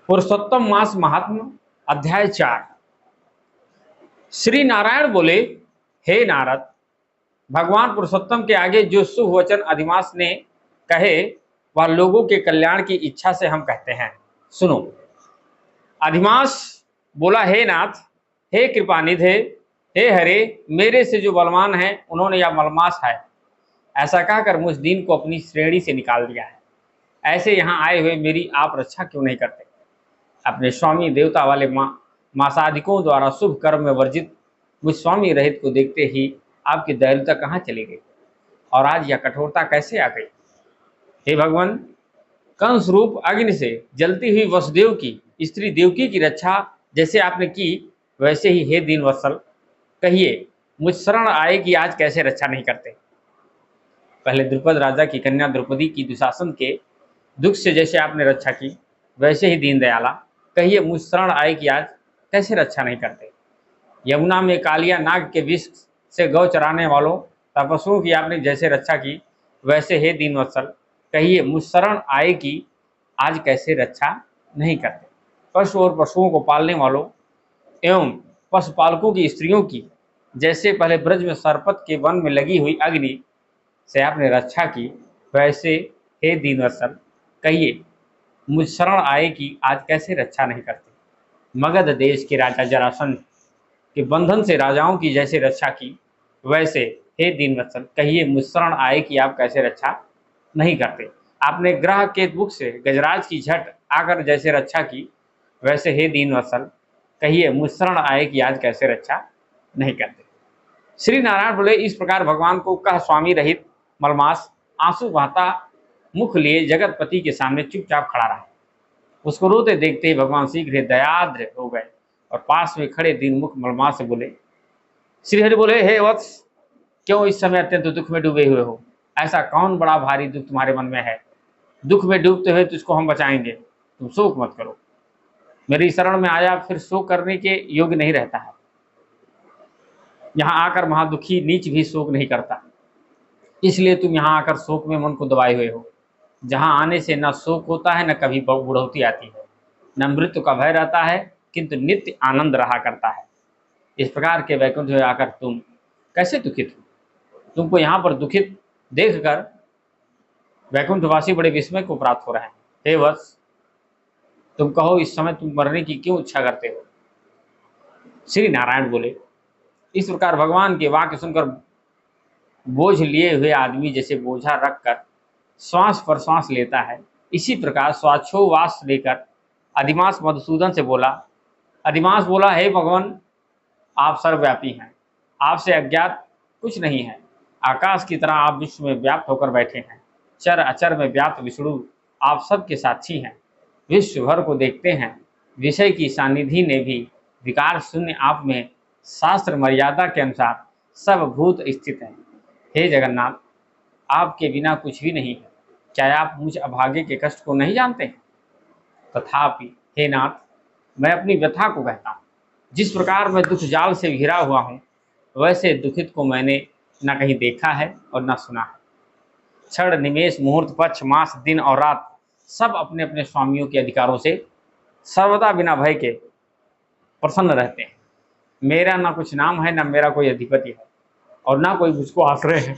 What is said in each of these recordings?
पुरुषोत्तम मास महात्म अध्याय 4। श्री नारायण बोले, हे नारद, भगवान पुरुषोत्तम के आगे जो शुभ वचन अधिमास ने कहे वह लोगों के कल्याण की इच्छा से हम कहते हैं, सुनो। अधिमास बोला, हे नाथ, हे कृपानिधे, हे हरे, मेरे से जो बलवान है उन्होंने यह मलमास है ऐसा कहकर मुझ दीन को अपनी श्रेणी से निकाल दिया है। ऐसे यहाँ आए हुए मेरी आप रक्षा क्यों नहीं करते? अपने स्वामी देवता वाले मासाधिकों द्वारा शुभ कर्म में वर्जित मुझ स्वामी रहित को देखते ही आपकी दयालुता कहाँ चली गई और आज यह कठोरता कैसे आ गई? हे भगवान, कंस रूप अग्नि से जलती हुई वसुदेव की स्त्री देवकी की रक्षा जैसे आपने की, वैसे ही हे दीन वत्सल, कहिए मुझ शरण आए कि आज कैसे रक्षा नहीं करते? पहले द्रुपद राजा की कन्या द्रौपदी की दुशासन के दुख से जैसे आपने रक्षा की, वैसे ही दीन दयाला, कहिए मुझ शरण आए कि आज कैसे रक्षा नहीं करते? यमुना में कालिया नाग के विष से गौ चराने वालों तपस्वियों की आपने जैसे रक्षा की, वैसे हे दीन वत्सल, कहिए मुझ शरण आए कि आज कैसे रक्षा नहीं करते? पशु और पशुओं को पालने वालों एवं पशुपालकों की स्त्रियों की जैसे पहले ब्रज में सरपत के वन में लगी हुई अग्नि से आपने रक्षा की, वैसे हे दीनवत्सल, कहिए मुझ शरण आए कि आज कैसे रक्षा नहीं करते? मगध देश के राजा जरासंध के बंधन से राजाओं की जैसे रक्षा की, वैसे हे दीनवत्सल, कहिए मुझ शरण आए कि आप कैसे रक्षा नहीं करते? आपने ग्रह के मुख से गजराज की झट आकर जैसे रक्षा की, वैसे हे दीनवत्सल, कहिए मुझ शरण आए कि आज कैसे रक्षा नहीं करते? श्री नारायण बोले, इस प्रकार भगवान को कह स्वामी रहित मलमास आंसू बहाता मुख लिए जगतपति के सामने चुपचाप खड़ा रहा। उसको रोते देखते ही भगवान शीघ्र दयाद्र हो गए और पास में खड़े दीनमुख मलमास से बोले, श्रीहरि बोले, हे वत्स, क्यों इस समय अत्यंत दुख में डूबे हुए हो? ऐसा कौन बड़ा भारी दुख तुम्हारे मन में है? दुख में डूबते हुए तुझको हम बचाएंगे, तुम शोक मत करो। मेरी शरण में आया फिर शोक करने के योग्य नहीं रहता है। यहाँ आकर महादुखी नीच भी शोक नहीं करता, इसलिए तुम यहाँ आकर शोक में मन को दबाए हुए हो। जहाँ आने से न शोक होता है, न कभी बुढ़ौती आती है, न मृत्यु का भय रहता है, किंतु नित्य आनंद रहा करता है। इस प्रकार के वैकुंठ में आकर तुम कैसे दुखित हो? तुमको यहाँ पर दुखित देखकर वैकुंठवासी बड़े विस्मय को प्राप्त हो रहे हैं। हे वत्स, तुम कहो इस समय तुम मरने की क्यों इच्छा करते हो? श्री नारायण बोले, इस प्रकार भगवान के वाक्य सुनकर बोझ लिए हुए आदमी जैसे बोझा रखकर श्वास पर श्वास लेता है, इसी प्रकार स्वाच्छोवास लेकर अधिमास मधुसूदन से बोला। अधिमास बोला, हे भगवान, आप सर्वव्यापी हैं, आपसे अज्ञात कुछ नहीं है। आकाश की तरह आप विश्व में व्याप्त होकर बैठे हैं। चर अचर में व्याप्त विष्णु आप सबके साक्षी हैं, विश्व भर को देखते हैं। विषय की सानिधि ने भी विकार शून्य आप में शास्त्र मर्यादा के अनुसार सब भूत स्थित है। हे जगन्नाथ, आपके बिना कुछ भी नहीं है। क्या आप मुझ अभागे के कष्ट को नहीं जानते हैं? तथापि हे नाथ, मैं अपनी व्यथा को कहता हूँ। जिस प्रकार मैं दुख जाल से घिरा हुआ हूँ, वैसे दुखित को मैंने न कहीं देखा है और न सुना है। क्षण निमेष मुहूर्त पक्ष मास दिन और रात सब अपने अपने स्वामियों के अधिकारों से सर्वदा बिना भय के प्रसन्न रहते हैं। मेरा ना कुछ नाम है, ना मेरा कोई अधिपति है और ना कोई मुझको आश्रय है।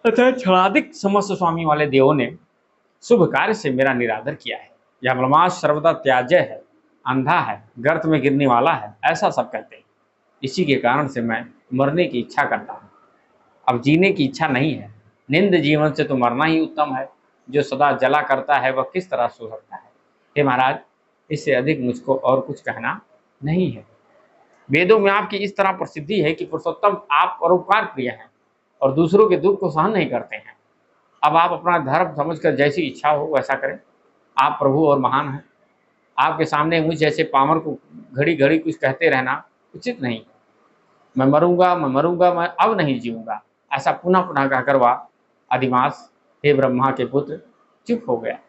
अतः क्षणाधिक समस्त स्वामी वाले देवों ने शुभ कार्य से मेरा निरादर किया है। यह मलमास सर्वदा त्याज्य है, अंधा है, गर्त में गिरने वाला है, ऐसा सब कहते हैं। इसी के कारण से मैं मरने की इच्छा करता हूँ। अब जीने की इच्छा नहीं है। निंद जीवन से तो मरना ही उत्तम है। जो सदा जला करता है वह किस तरह सो सकता है? हे महाराज, इससे अधिक मुझको और कुछ कहना नहीं है। वेदों में आपकी इस तरह प्रसिद्धि है कि पुरुषोत्तम आप परोपकार प्रिय हैं और दूसरों के दुख को सहन नहीं करते हैं। अब आप अपना धर्म समझकर जैसी इच्छा हो वैसा करें। आप प्रभु और महान हैं। आपके सामने मुझ जैसे पामर को घड़ी घड़ी कुछ कहते रहना उचित नहीं। मैं मरूंगा, मैं मरूंगा, मैं अब नहीं जीऊंगा, ऐसा पुनः पुनः कहकर वह अधिमास, हे ब्रह्मा के पुत्र, चुप हो गया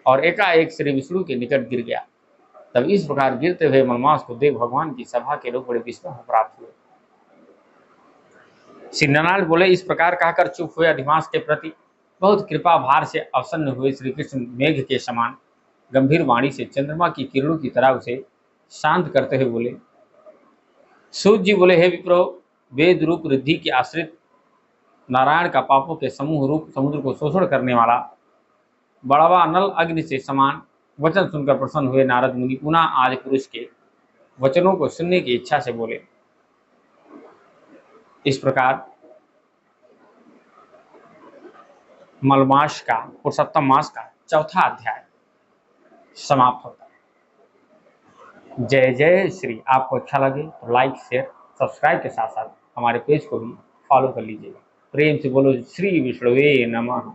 और एकाएक श्री विष्णु के निकट गिर गया। तब इस प्रकार गिरते हुए मलमास को देव भगवान की सभा के लोग बड़े विस्मय प्राप्त हुए। श्री नारायण बोले, इस प्रकार कहकर चुप हुए अधिमास के प्रति बहुत कृपा भार से अवसन्न हुए श्री कृष्ण मेघ के समान गंभीर वाणी से चंद्रमा की किरणों की तरह उसे शांत करते हुए बोले। सूत जी बोले, हे विप्रो, वेद रूप रिद्धि के आश्रित नारायण का पापों के समूह रूप समुद्र को शोषण करने वाला बड़वा नल अग्नि से समान वचन सुनकर प्रसन्न हुए नारद मुनि पुनः आज पुरुष के वचनों को सुनने की इच्छा से बोले। इस प्रकार मलमास का पुरुषोत्तम मास का चौथा अध्याय समाप्त होता है। जय जय श्री। आपको अच्छा लगे तो लाइक शेयर सब्सक्राइब के साथ साथ हमारे पेज को भी फॉलो कर लीजिएगा। प्रेम से बोलो श्री विष्णुवे नमः।